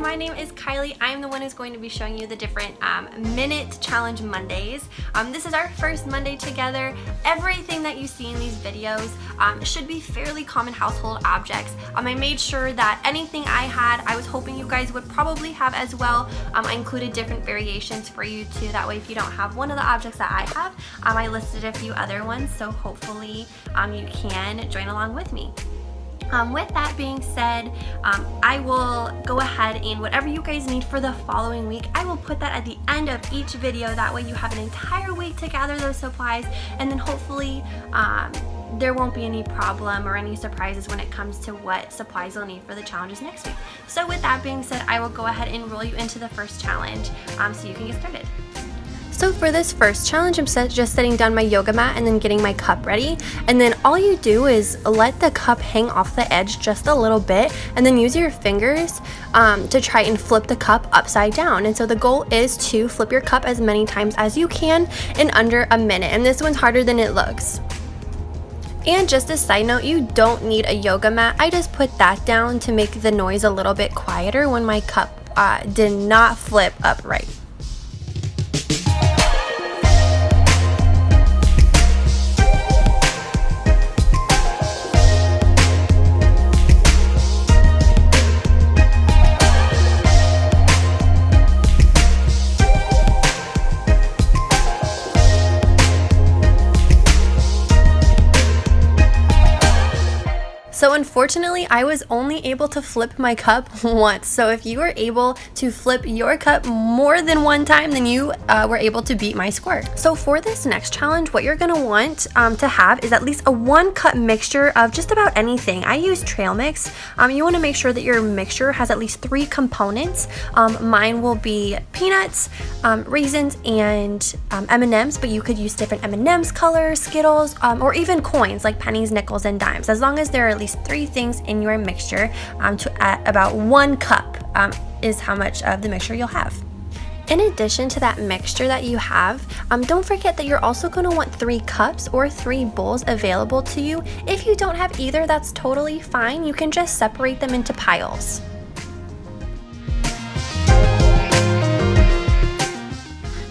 my name is Kylie. I am the one who's going to be showing you the different minute challenge Mondays. This is our first Monday together. Everything that you see in these videos should be fairly common household objects. I made sure that anything I had, I was hoping you guys would probably have as well. I included different variations for you too. That way if you don't have one of the objects that I have, I listed a few other ones, so hopefully you can join along with me. With that being said, I will go ahead and whatever you guys need for the following week, I will put that at the end of each video. That way you have an entire week to gather those supplies, and then hopefully there won't be any problem or any surprises when it comes to what supplies you'll need for the challenges next week. So with that being said, I will go ahead and roll you into the first challenge so you can get started. So for this first challenge, I'm just setting down my yoga mat and then getting my cup ready. And then all you do is let the cup hang off the edge just a little bit, and then use your fingers to try and flip the cup upside down. And so the goal is to flip your cup as many times as you can in under a minute. And this one's harder than it looks. And just a side note, you don't need a yoga mat. I just put that down to make the noise a little bit quieter when my cup did not flip upright. So unfortunately, I was only able to flip my cup once. So if you were able to flip your cup more than one time, then you were able to beat my score. So for this next challenge, what you're gonna want to have is at least a 1 cup mixture of just about anything. I use trail mix. You wanna make sure that your mixture has at least 3 components. Mine will be peanuts, raisins, and M&Ms, but you could use different M&Ms colors, Skittles, or even coins like pennies, nickels, and dimes. As long as there are at least 3 things in your mixture, to about 1 cup is how much of the mixture you'll have. In addition to that mixture that you have, don't forget that you're also going to want 3 cups or 3 bowls available to you. If you don't have either, that's totally fine. You can just separate them into piles.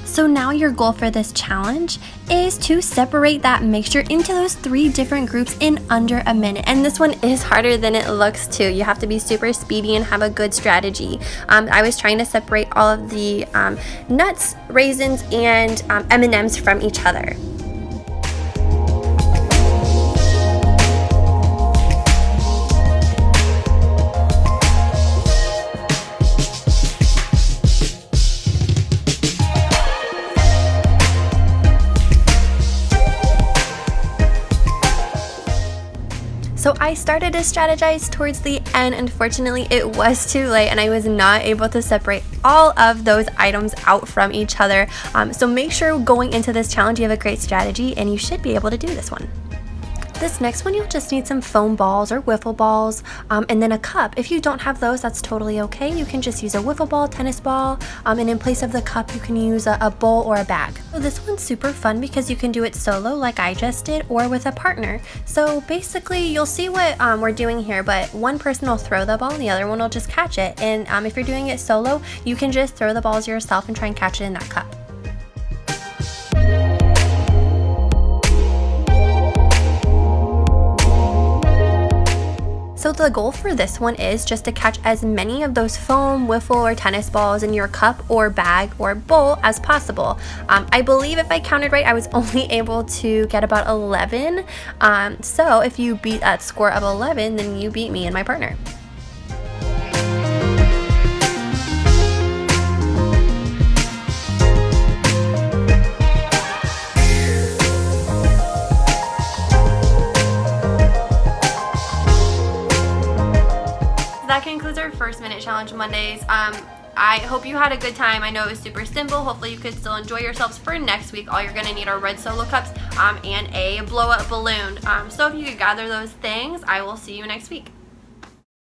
So now your goal for this challenge is to separate that mixture into those 3 different groups in under a minute. And this one is harder than it looks too. You have to be super speedy and have a good strategy. I was trying to separate all of the nuts, raisins, and M&Ms from each other. So I started to strategize towards the end. Unfortunately, it was too late and I was not able to separate all of those items out from each other. So make sure going into this challenge you have a great strategy, and you should be able to do this one. This next one, you'll just need some foam balls or wiffle balls, and then a cup. If you don't have those, that's totally okay. You can just use a wiffle ball, tennis ball, and in place of the cup, you can use a bowl or a bag. So this one's super fun because you can do it solo like I just did, or with a partner. So basically, you'll see what we're doing here, but one person will throw the ball and the other one will just catch it. And if you're doing it solo, you can just throw the balls yourself and try and catch it in that cup. So the goal for this one is just to catch as many of those foam, wiffle, or tennis balls in your cup or bag or bowl as possible. I believe if I counted right, I was only able to get about 11. So if you beat that score of 11, then you beat me and my partner. That concludes our first minute challenge Mondays. I hope you had a good time. I know it was super simple. Hopefully you could still enjoy yourselves for next week. All you're gonna need are red Solo cups and a blow up balloon. So if you could gather those things, I will see you next week.